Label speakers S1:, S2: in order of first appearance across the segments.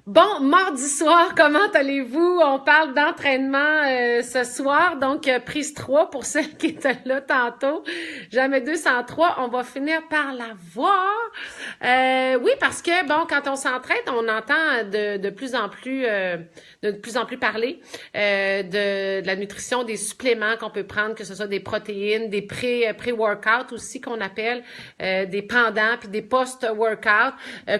S1: Bon, mardi soir, comment allez-vous? On parle d'entraînement ce soir, donc prise 3 pour celle qui était là tantôt. Jamais 203, on va finir par la voir. Oui, parce que, bon, quand on s'entraîne, on entend de plus en plus parler de la nutrition, des suppléments qu'on peut prendre, que ce soit des protéines, des pré-workout aussi qu'on appelle, des pendants, puis des post-workout.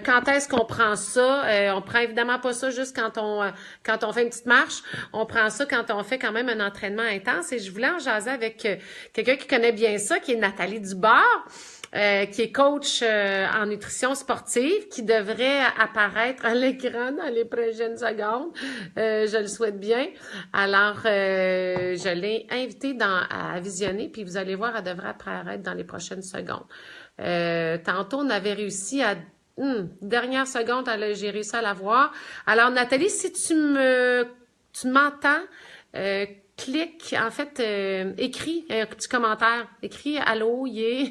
S1: Quand est-ce qu'on prend ça? On prend évidemment pas ça juste quand on fait une petite marche. On prend ça quand on fait quand même un entraînement intense. Et je voulais en jaser avec quelqu'un qui connaît bien ça, qui est Nathalie Dubord. Qui est coach en nutrition sportive, qui devrait apparaître à l'écran dans les prochaines secondes. Je le souhaite bien. Alors, je l'ai invitée à visionner, puis vous allez voir, elle devrait apparaître dans les prochaines secondes. Tantôt, on avait réussi à dernière seconde, j'ai réussi à la voir. Alors, Nathalie, si tu m'entends, clique, en fait, écris un petit commentaire. Écris allô, yeah,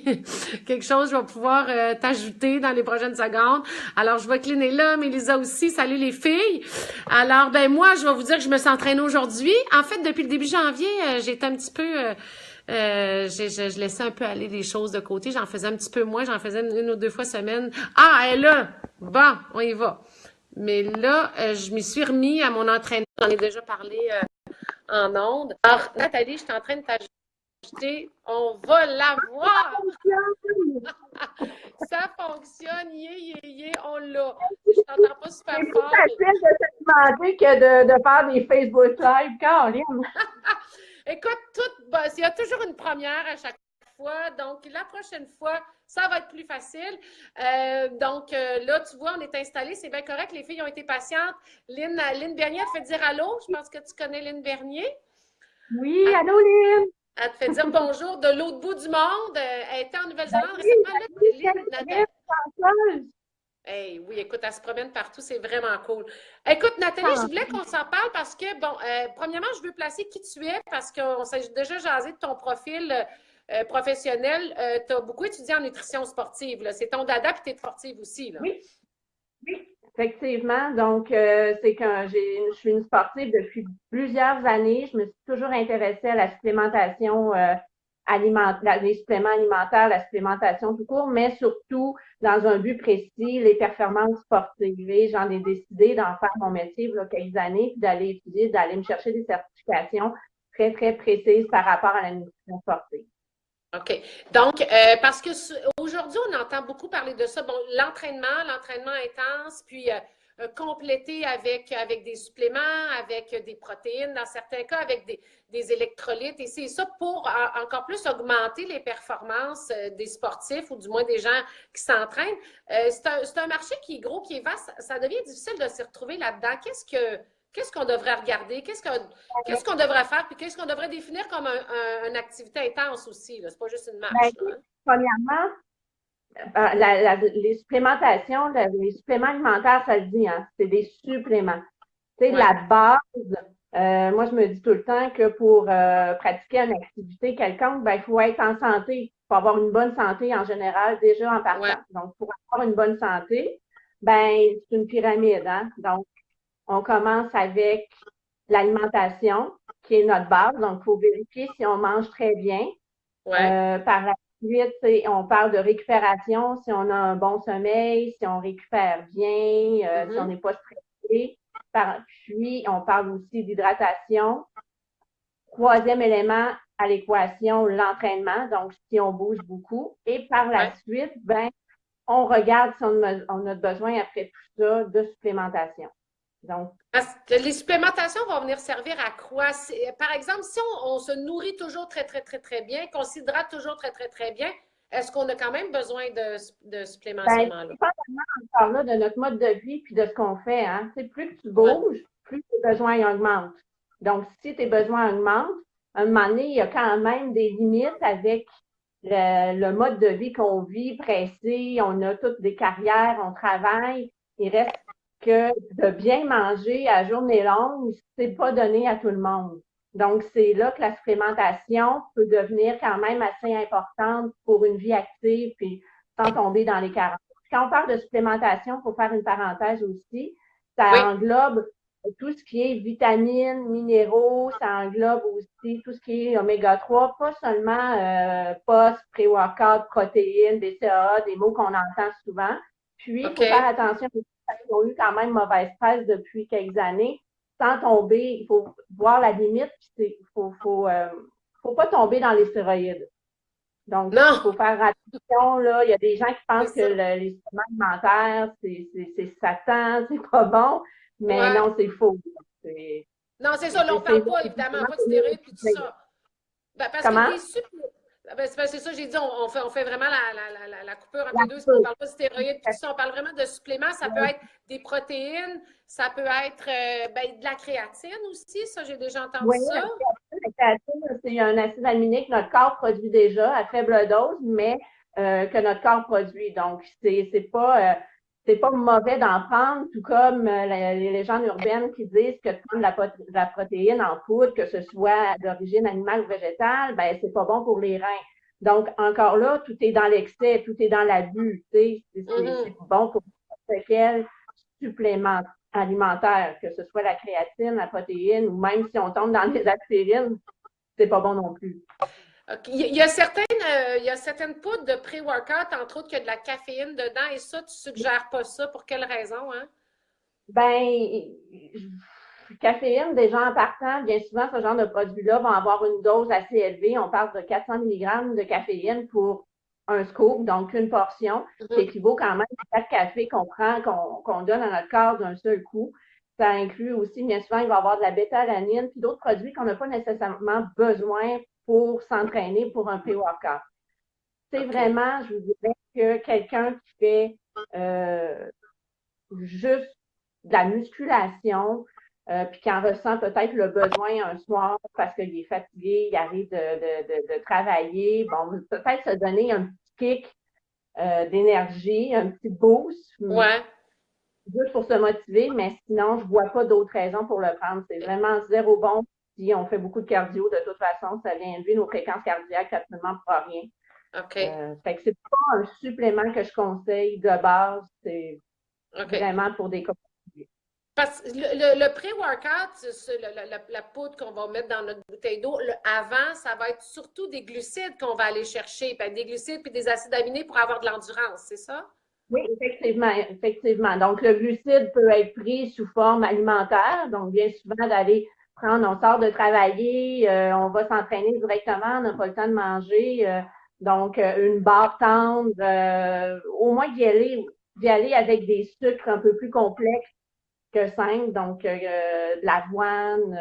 S1: quelque chose, je vais pouvoir t'ajouter dans les prochaines secondes. Alors, je vois que Lynn est là, Mélisa aussi. Salut les filles. Alors, moi, je vais vous dire que je me suis entraînée aujourd'hui. En fait, depuis le début janvier, j'ai été un petit peu... je laissais un peu aller les choses de côté. J'en faisais un petit peu moins. J'en faisais une ou deux fois semaine. Ah, elle est là! Bon, on y va. Mais là, je m'y suis remis à mon entraînement. J'en ai déjà parlé en ondes. Alors, Nathalie, je suis en train de t'ajouter. On va la voir! Ça fonctionne! On l'a. Je t'entends pas super
S2: C'est plus
S1: fort.
S2: facile de se demander que de faire des Facebook Live, Caroline.
S1: Écoute, il y a toujours une première à chaque fois. Donc, la prochaine fois, ça va être plus facile. Là, tu vois, on est installé. C'est bien correct. Les filles ont été patientes. Lynn Bernier, elle te fait dire allô. Je pense que tu connais Lynn Bernier.
S2: Oui,
S1: Elle,
S2: allô, Lynn?
S1: elle te fait dire bonjour de l'autre bout du monde. Elle était en Nouvelle-Zélande
S2: Salut,
S1: récemment. Là,
S2: salut,
S1: Lynn,
S2: quelle
S1: Nathalie.
S2: chanceuse.
S1: Hey, oui, écoute, elle se promène partout, c'est vraiment cool. Écoute, Nathalie, je voulais qu'on s'en parle parce que, bon, premièrement, je veux placer qui tu es parce qu'on s'est déjà jasé de ton profil professionnel. Tu as beaucoup étudié en nutrition sportive, là. C'est ton dada puis tu es sportive aussi, là.
S2: Oui, oui, effectivement. Donc, c'est que je suis une sportive depuis plusieurs années. Je me suis toujours intéressée à la supplémentation alimentaire, les suppléments alimentaires, la supplémentation tout court, mais surtout dans un but précis, les performances sportives. Et j'en ai décidé d'en faire mon métier il y a quelques années, puis d'aller étudier, d'aller me chercher des certifications très, très précises par rapport à la nutrition sportive.
S1: OK. Donc, parce que aujourd'hui, on entend beaucoup parler de ça. Bon, l'entraînement intense, puis complété avec des suppléments, avec des protéines, dans certains cas, avec des électrolytes. Et c'est ça pour encore plus augmenter les performances des sportifs ou du moins des gens qui s'entraînent. C'est un marché qui est gros, qui est vaste. Ça devient difficile de s'y retrouver là-dedans. Qu'est-ce qu'on devrait regarder? Qu'est-ce qu'on devrait faire? Puis qu'est-ce qu'on devrait définir comme une activité intense aussi? Là? C'est pas juste une
S2: Ben,
S1: marche. Là,
S2: écoute,
S1: hein?
S2: premièrement, les supplémentations, les suppléments alimentaires, ça le dit, hein, c'est des suppléments. Tu sais,
S1: Ouais.
S2: la base, moi, je me dis tout le temps que pour pratiquer une activité quelconque, ben, il faut être en santé. Il faut avoir une bonne santé en général, déjà en
S1: Ouais.
S2: partant. Donc, pour avoir une bonne santé, ben, c'est une pyramide, hein. Donc, on commence avec l'alimentation, qui est notre base. Donc, il faut vérifier si on mange très bien.
S1: Ouais.
S2: Par la suite, on parle de récupération, si on a un bon sommeil, si on récupère bien, si on
S1: Mhm.
S2: n'est pas stressé. Puis, on parle aussi d'hydratation. Troisième élément à l'équation, l'entraînement, donc si on bouge beaucoup. Et par la
S1: Ouais.
S2: suite, ben, on regarde si on a besoin, après tout ça, de supplémentation. Donc,
S1: Parce que les supplémentations vont venir servir à quoi? Par exemple, si on se nourrit toujours très, très, très, très bien, qu'on s'hydrate toujours très, très, très bien, est-ce qu'on a quand même besoin de suppléments à ce
S2: ben,
S1: moment-là?
S2: dépendamment encore là de notre mode de vie puis de ce qu'on fait, hein. Tu sais, plus que tu
S1: Ouais.
S2: bouges, plus tes besoins augmentent. Donc, si tes besoins augmentent, à un moment donné, il y a quand même des limites avec le mode de vie qu'on vit, pressé, on a toutes des carrières, on travaille. Il reste que de bien manger à journée longue, c'est pas donné à tout le monde. Donc, c'est là que la supplémentation peut devenir quand même assez importante pour une vie active puis sans tomber dans les carences. Quand on parle de supplémentation, il faut faire une parenthèse aussi. Ça
S1: Oui,
S2: englobe tout ce qui est vitamines, minéraux, ça englobe aussi tout ce qui est oméga 3, pas seulement post, pré-workout, protéines, BCAA, des mots qu'on entend souvent. Puis, il
S1: OK.
S2: faut faire attention parce qu'ils ont eu quand même mauvaise presse depuis quelques années. Sans tomber, il faut voir la limite, puis faut pas tomber dans les stéroïdes. Donc, il
S1: Non,
S2: faut faire attention, là. Il y a des gens qui
S1: c'est
S2: pensent que
S1: ça.
S2: les suppléments alimentaires, c'est Satan, c'est pas bon, mais
S1: Ouais.
S2: non, c'est faux. C'est
S1: Non, c'est ça. Là, on
S2: c'est
S1: parle pas, évidemment,
S2: justement
S1: pas de
S2: pour mieux
S1: stéroïdes puis tout
S2: récupérer.
S1: ça. Ben, parce que
S2: Comment?
S1: des suppléments. Ben, c'est ça, j'ai dit, on fait vraiment la coupure entre
S2: La
S1: les deux. On ne
S2: peau.
S1: parle pas de stéroïdes puis tout ça. On parle vraiment de suppléments. Ça peut être des protéines, ça peut être ben, de la créatine aussi. Ça, j'ai déjà entendu
S2: Oui,
S1: ça.
S2: la créatine, c'est un acide aminé que notre corps produit déjà à faible dose, mais que notre corps produit. Donc, c'est pas mauvais d'en prendre, tout comme les légendes urbaines qui disent que de prendre de la protéine en poudre, que ce soit d'origine animale ou végétale, ben c'est pas bon pour les reins. Donc, encore là, tout est dans l'excès, tout est dans l'abus. Tu sais,
S1: Mhm.
S2: c'est bon pour n'importe quel supplément alimentaire, que ce soit la créatine, la protéine, ou même si on tombe dans les aspirines, c'est pas bon non plus.
S1: OK. Il y a certaines poudres de pré-workout, entre autres, qui a de la caféine dedans. Et ça, tu suggères pas ça. Pour quelle raison, hein?
S2: Ben, caféine, déjà en partant, bien souvent, ce genre de produit-là vont avoir une dose assez élevée. On parle de 400 mg de caféine pour un scoop, donc une portion, qui
S1: Mhm.
S2: équivaut quand même à 4 cafés qu'on prend, qu'on donne à notre corps d'un seul coup. Ça inclut aussi, bien souvent, il va y avoir de la bêta-alanine, puis d'autres produits qu'on n'a pas nécessairement besoin pour s'entraîner pour un pré-workout. C'est
S1: OK.
S2: vraiment, je vous dirais, que quelqu'un qui fait euh, juste de la musculation, puis qui en ressent peut-être le besoin un soir parce qu'il est fatigué, il arrive de travailler, bon, peut-être se donner un petit kick d'énergie, un petit boost,
S1: Ouais.
S2: juste pour se motiver, mais sinon, je vois pas d'autres raisons pour le prendre. C'est vraiment zéro bon. Si on fait beaucoup de cardio, de toute façon, ça vient élever nos fréquences cardiaques absolument pour rien.
S1: OK.
S2: Fait que c'est pas un supplément que je conseille de base, c'est
S1: OK.
S2: vraiment pour des cas.
S1: Parce que le pré-workout, la poudre qu'on va mettre dans notre bouteille d'eau, avant, ça va être surtout des glucides qu'on va aller chercher, puis des glucides puis des acides aminés pour avoir de l'endurance, c'est ça?
S2: Oui, effectivement, effectivement. Donc, le glucide peut être pris sous forme alimentaire. Donc, bien souvent, d'aller prendre, on sort de travailler, on va s'entraîner directement, on n'a pas le temps de manger. Donc, une barre tendre, au moins d'y aller avec des sucres un peu plus complexes que simples. Donc, de l'avoine.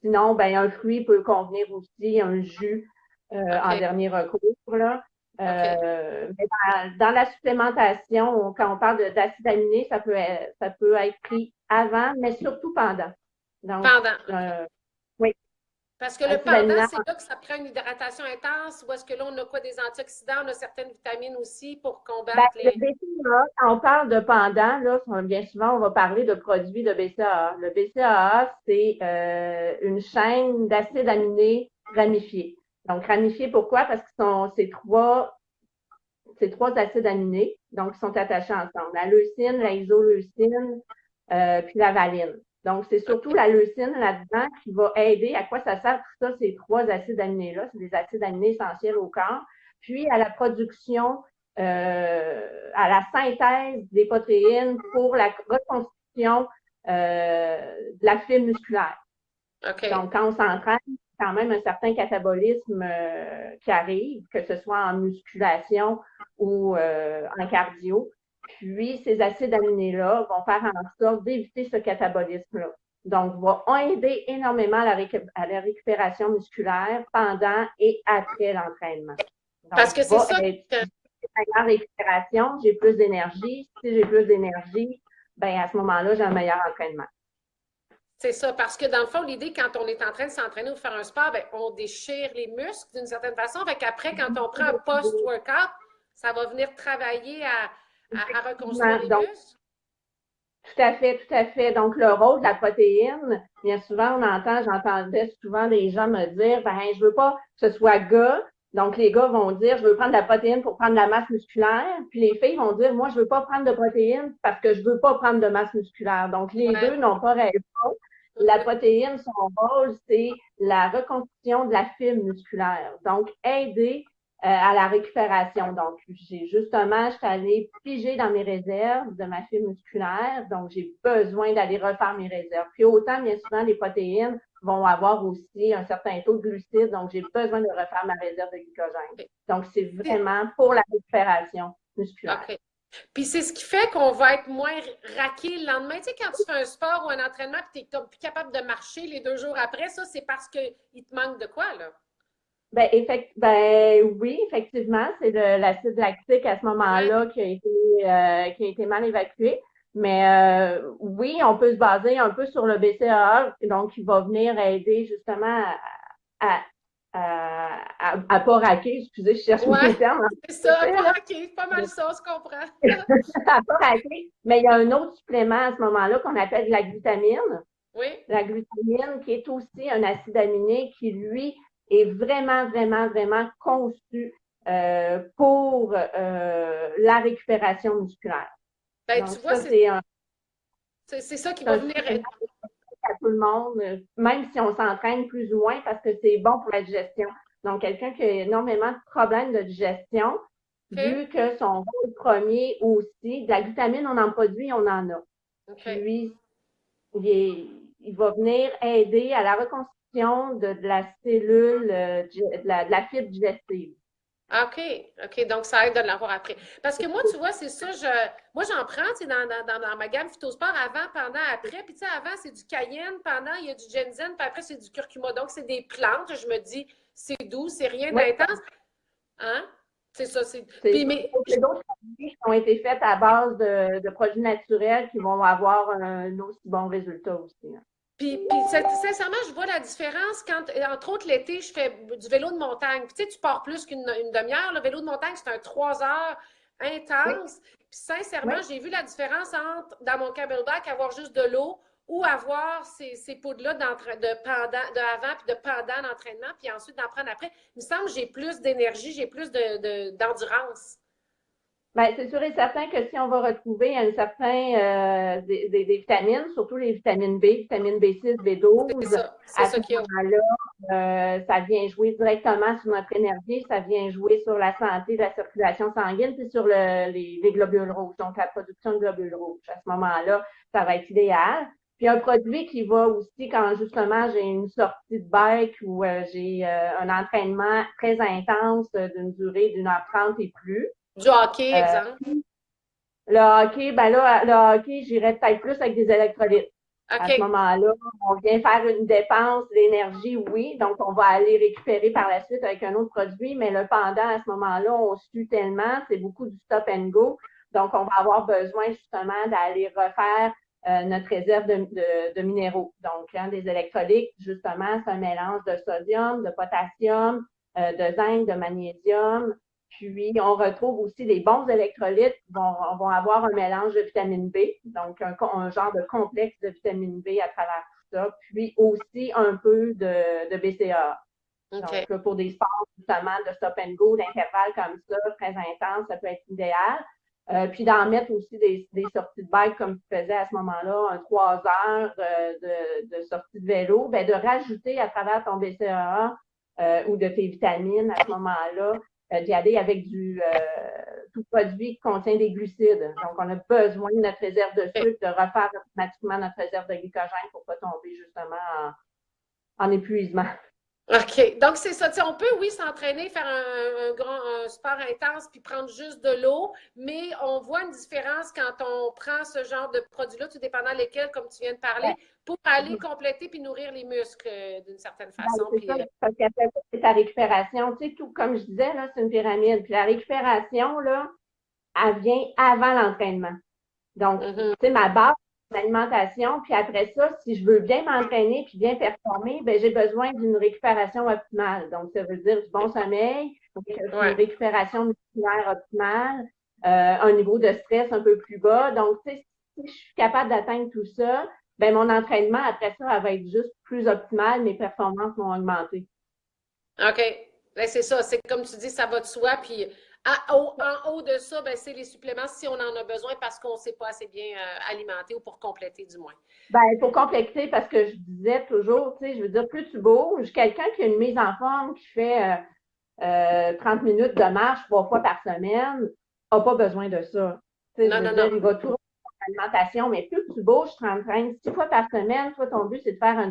S2: Sinon, ben, un fruit peut convenir aussi, un jus en
S1: OK.
S2: dernier recours, là.
S1: OK.
S2: Mais dans la supplémentation, quand on parle d'acide aminé, ça peut être pris avant, mais surtout pendant. Donc,
S1: Pendant, OK.
S2: oui,
S1: Parce que le
S2: acide
S1: pendant,
S2: aminé.
S1: c'est là que ça prend une hydratation intense, ou est-ce que là, on a quoi, des antioxydants, on a certaines vitamines aussi pour
S2: Ben,
S1: combattre
S2: le
S1: les.
S2: BCAA, quand on parle de pendant, là, bien souvent, on va parler de produits de BCAA. Le BCAA, c'est une chaîne d'acides aminés ramifiés. Donc, ramifiés, pourquoi? Parce que c'est trois acides aminés, donc ils sont attachés ensemble. La leucine, la isoleucine, puis la valine. Donc, c'est surtout
S1: OK.
S2: la leucine là-dedans qui va aider. À quoi ça sert tout ça, ces trois acides aminés-là? C'est des acides aminés essentiels au corps. Puis, à la production, à la synthèse des protéines pour la reconstitution de la fibre musculaire.
S1: OK.
S2: Donc, quand on s'entraîne, c'est quand même un certain catabolisme qui arrive, que ce soit en musculation ou en cardio. Puis, ces acides aminés-là vont faire en sorte d'éviter ce catabolisme-là. Donc, vont aider énormément à la récupération musculaire pendant et après l'entraînement.
S1: Parce
S2: Donc,
S1: que c'est
S2: va
S1: ça
S2: être
S1: que
S2: meilleure récupération, j'ai plus d'énergie. Si j'ai plus d'énergie, ben à ce moment-là, j'ai un meilleur entraînement.
S1: c'est ça, parce que dans le fond, l'idée, quand on est en train de s'entraîner ou faire un sport, ben, on déchire les muscles d'une certaine façon. Fait qu'après, quand on prend un post-workout, ça va venir travailler à reconstruire les
S2: Donc,
S1: muscles.
S2: tout à fait, tout à fait. Donc, le rôle de la protéine, bien souvent, j'entendais souvent des gens me dire, ben, je veux pas que ce soit gras, Donc, les gars vont dire, je veux prendre de la protéine pour prendre de la masse musculaire. Puis les filles vont dire, moi, je veux pas prendre de protéine parce que je veux pas prendre de masse musculaire. Donc, les deux
S1: Ouais.
S2: n'ont pas raison. La protéine, son rôle, c'est la reconstruction de la fibre musculaire. Donc, aider à la récupération. Donc, je suis allée piger dans mes réserves de ma fibre musculaire. Donc, j'ai besoin d'aller refaire mes réserves. Puis autant, bien souvent, les protéines vont avoir aussi un certain taux de glucides. Donc, j'ai besoin de refaire ma réserve de glycogène. Donc, c'est vraiment pour la récupération musculaire.
S1: OK. Puis c'est ce qui fait qu'on va être moins raqué le lendemain. Tu sais, quand tu fais un sport ou un entraînement et tu n'es plus capable de marcher les 2 jours après, ça, c'est parce qu'il te manque de quoi, là?
S2: Oui, effectivement, c'est l'acide lactique à ce
S1: Ouais.
S2: moment-là qui a été mal évacué. Mais oui, on peut se baser un peu sur le BCAA, donc il va venir aider justement à, à pas raquer, excusez, je cherche
S1: Ouais,
S2: mes termes
S1: c'est
S2: en
S1: ça,
S2: français,
S1: pas
S2: là.
S1: raqué, pas mal ça, on se comprend.
S2: À pas raquer. Mais il y a un autre supplément à ce moment-là qu'on appelle de la glutamine.
S1: Oui.
S2: La glutamine, qui est aussi un acide aminé qui, lui, est vraiment, vraiment, vraiment conçu pour la récupération musculaire.
S1: Ben, tu
S2: Donc,
S1: vois,
S2: ça, c'est
S1: c'est ça qui va
S2: un
S1: venir.
S2: supplément à tout le monde, même si on s'entraîne plus ou moins, parce que c'est bon pour la digestion. Donc, quelqu'un qui a énormément de problèmes de digestion,
S1: OK?
S2: vu que son rôle premier aussi, de la glutamine, on en produit, on en a.
S1: OK.
S2: Puis, il va venir aider à la reconstitution de la cellule, de la fibre digestive.
S1: Ah, OK. OK. Donc, ça aide de l'avoir après. Parce que moi, tu vois, c'est ça, moi, j'en prends, tu sais, dans ma gamme Phytosport avant, pendant, après. Puis, tu sais, avant, c'est du cayenne, pendant, il y a du ginseng, puis après, c'est du curcuma. Donc, c'est des plantes. Je me dis, c'est doux, c'est rien
S2: Oui,
S1: d'intense. Hein? C'est ça.
S2: c'est
S1: Puis, mais,
S2: c'est d'autres produits qui ont été faits à base de produits naturels qui vont avoir un aussi bon résultat aussi, hein.
S1: Sincèrement, je vois la différence quand, entre autres, l'été, je fais du vélo de montagne. Puis, tu sais, tu pars plus qu'une demi-heure. Le vélo de montagne, c'est un 3 heures
S2: Oui,
S1: intense. Puis,
S2: oui.
S1: sincèrement, j'ai vu la différence entre, dans mon camelback, avoir juste de l'eau ou avoir ces poudres-là de avant puis de pendant l'entraînement, puis ensuite d'en prendre après. Il me semble que j'ai plus d'énergie, j'ai plus d'endurance.
S2: Ben, c'est sûr et certain que si on va retrouver un certain des vitamines, surtout les vitamines B, vitamine B6, B12,
S1: C'est
S2: à ce
S1: ça qu'il y a.
S2: moment-là, ça vient jouer directement sur notre énergie, ça vient jouer sur la santé de la circulation sanguine, puis sur les globules rouges, donc la production de globules rouges. À ce moment-là, ça va être idéal. Puis un produit qui va aussi quand justement j'ai une sortie de bike ou j'ai un entraînement très intense d'une durée d'1h30 et plus.
S1: Du hockey,
S2: Euh,
S1: exemple.
S2: le hockey, ben là, le hockey, j'irais peut-être plus avec des électrolytes. À ce
S1: OK.
S2: moment-là, on vient faire une dépense d'énergie, oui, donc on va aller récupérer par la suite avec un autre produit, mais le pendant, à ce moment-là, on sue tellement, c'est beaucoup du stop and go, donc on va avoir besoin justement d'aller refaire notre réserve de minéraux. Donc, hein, des électrolytes, justement, c'est un mélange de sodium, de potassium, de zinc, de magnésium, puis, on retrouve aussi des bons électrolytes qui vont avoir un mélange de vitamine B, donc un genre de complexe de vitamine B à travers tout ça, puis aussi un peu de BCAA.
S1: OK.
S2: Donc, pour des sports justement de stop and go, d'intervalles comme ça, très intenses, ça peut être idéal. Puis d'en mettre aussi des sorties de bike comme tu faisais à ce moment-là, 3 heures de sortie de vélo, ben de rajouter à travers ton BCAA ou de tes vitamines à ce moment-là, d'y aller avec tout produit qui contient des glucides. Donc, on a besoin de notre réserve de sucre, de refaire automatiquement notre réserve de glycogène pour ne pas tomber justement en épuisement.
S1: OK. Donc, c'est ça. Tu sais, on peut, oui, s'entraîner, faire un sport intense puis prendre juste de l'eau, mais on voit une différence quand on prend ce genre de produit-là, tout dépendant lesquels, comme tu viens de parler, pour aller compléter puis nourrir les muscles d'une certaine
S2: Ben,
S1: façon.
S2: c'est
S1: Puis,
S2: ça, parce qu'après ça, c'est ta récupération. Tu sais, tout comme je disais, là, c'est une pyramide. Puis la récupération, là, elle vient avant l'entraînement. Donc,
S1: mhm.
S2: tu sais, ma base, c'est l'alimentation. Puis après ça, si je veux bien m'entraîner puis bien performer, ben, j'ai besoin d'une récupération optimale. Donc, ça veut dire du bon sommeil, une
S1: Ouais.
S2: récupération musculaire optimale, un niveau de stress un peu plus bas. Donc, tu sais, si je suis capable d'atteindre tout ça, ben, mon entraînement, après ça, elle va être juste plus optimal. Mes performances vont augmenter.
S1: OK. Ben, c'est ça, c'est comme tu dis, ça va de soi. Puis en haut de ça, ben, c'est les suppléments si on en a besoin parce qu'on ne s'est pas assez bien alimenté ou pour compléter du moins.
S2: Ben, pour compléter, parce que je disais toujours, tu sais, je veux dire, plus tu bouges, quelqu'un qui a une mise en forme, qui fait 30 minutes de marche 3 fois par semaine, n'a pas besoin de ça. Tu sais, je
S1: Non,
S2: veux
S1: non,
S2: dire,
S1: non.
S2: il va toujours alimentation, mais plus tu bouges, tu t'entraînes 6 fois par semaine. Toi, ton but, c'est de faire un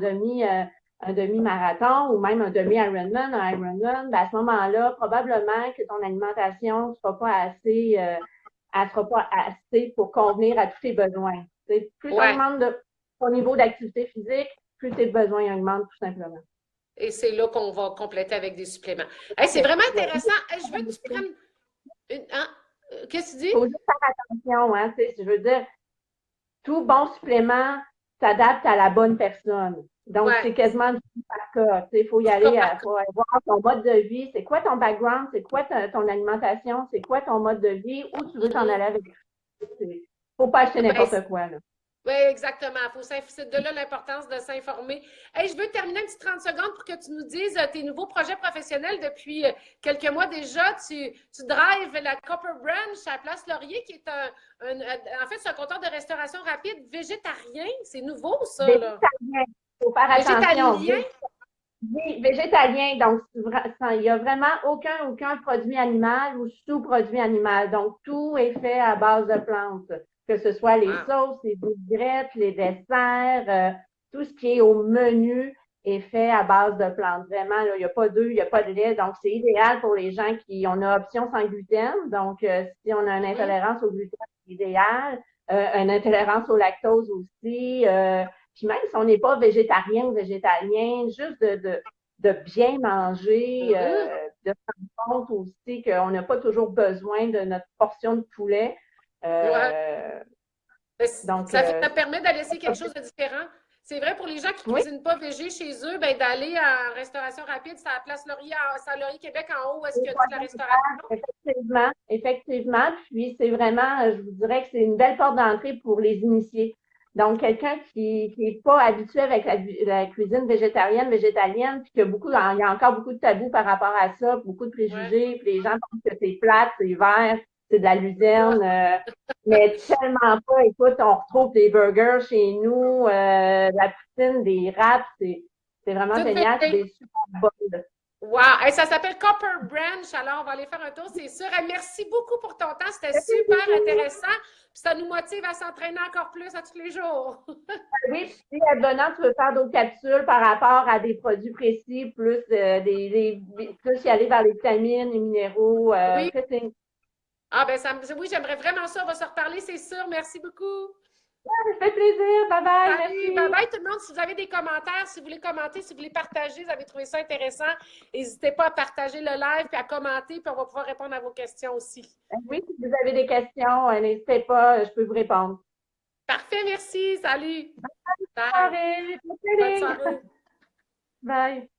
S2: demi-marathon ou même un demi-Ironman, un Ironman. Ben, à ce moment-là, probablement que ton alimentation ne sera pas assez, elle sera pas assez pour convenir à tous tes besoins. T'sais, plus tu
S1: Ouais.
S2: augmentes ton niveau d'activité physique, plus tes besoins augmentent tout simplement.
S1: Et c'est là qu'on va compléter avec des suppléments. Hey, c'est vraiment intéressant. Hey, je veux que tu
S2: Il
S1: prennes une. Hein? Qu'est-ce que tu dis?
S2: faut juste faire attention, hein, je veux dire, tout bon supplément s'adapte à la bonne personne. Donc,
S1: Ouais.
S2: c'est quasiment du cas par cas. Il faut y
S1: Du cas
S2: aller,
S1: par cas.
S2: faut voir ton mode de vie. C'est quoi ton background? C'est quoi ton alimentation? C'est quoi ton mode de vie? Où tu veux t'en aller
S1: Mhm.
S2: avec ça? Faut pas acheter
S1: Ben,
S2: n'importe quoi, là.
S1: oui, exactement. C'est de là l'importance de s'informer. Hey, je veux terminer un petit 30 secondes pour que tu nous dises tes nouveaux projets professionnels depuis quelques mois déjà. Tu drives la Copper Branch à Place Laurier, qui est en fait, c'est un comptoir de restauration rapide végétarien. C'est nouveau, ça, là.
S2: Végétalien, il faut faire attention.
S1: Végétalien?
S2: Oui, végétalien, donc il n'y a vraiment aucun produit animal ou sous-produit animal. Donc, tout est fait à base de plantes, que ce soit les
S1: Wow.
S2: sauces, les vinaigrettes, les desserts, tout ce qui est au menu est fait à base de plantes. Vraiment, là, il n'y a pas d'œufs, il n'y a pas de lait. Donc, c'est idéal pour les gens qui on a option sans gluten. Donc, si on a une
S1: Mhm.
S2: intolérance au gluten, c'est idéal. Une intolérance au lactose aussi. Puis même si on n'est pas végétarien ou végétalien, juste de bien manger,
S1: Mhm.
S2: de se rendre compte aussi qu'on n'a pas toujours besoin de notre portion de poulet.
S1: Ouais.
S2: Euh, donc,
S1: Ça permet de laisser quelque chose de différent. C'est vrai pour les gens qui ne
S2: oui,
S1: cuisinent pas végé chez eux, ben, d'aller en restauration rapide, c'est à la Place Laurier, c'est à Laurier Québec en haut, est-ce qu'il y a toute la restauration?
S2: effectivement, effectivement. Puis c'est vraiment, je vous dirais que c'est une belle porte d'entrée pour les initiés. Donc, quelqu'un qui n'est pas habitué avec la cuisine végétarienne, végétalienne, puis il y a encore beaucoup de tabous par rapport à ça, beaucoup de
S1: Ouais.
S2: préjugés, puis les gens pensent que c'est plate, c'est vert, c'est de la luzerne, mais tellement pas. Écoute, on retrouve des burgers chez nous, la poutine, des wraps, c'est vraiment
S1: Tout fait
S2: génial, c'est
S1: bien.
S2: des super bonnes.
S1: Wow! Hey, ça s'appelle Copper Branch, alors on va aller faire un tour, c'est sûr. Hey, merci beaucoup pour ton temps, c'était super intéressant. Puis ça nous motive à s'entraîner encore plus à tous les jours.
S2: Oui, puis advenant, tu veux faire d'autres capsules par rapport à des produits précis, plus plus y aller vers les vitamines, les minéraux,
S1: Oui.
S2: c'est
S1: Ah ben oui, j'aimerais vraiment ça. On va se reparler, c'est sûr. Merci beaucoup.
S2: ça fait plaisir. Bye bye,
S1: Salut, bye
S2: merci.
S1: bye tout le monde. Si vous avez des commentaires, si vous voulez commenter, si vous voulez partager, vous avez trouvé ça intéressant, n'hésitez pas à partager le live puis à commenter, puis on va pouvoir répondre à vos questions aussi.
S2: Oui, si vous avez des questions, n'hésitez pas, je peux vous répondre.
S1: Parfait, merci. Salut.
S2: Bonne
S1: Bye.
S2: soirée,
S1: Bonne
S2: good
S1: soirée.
S2: Bye.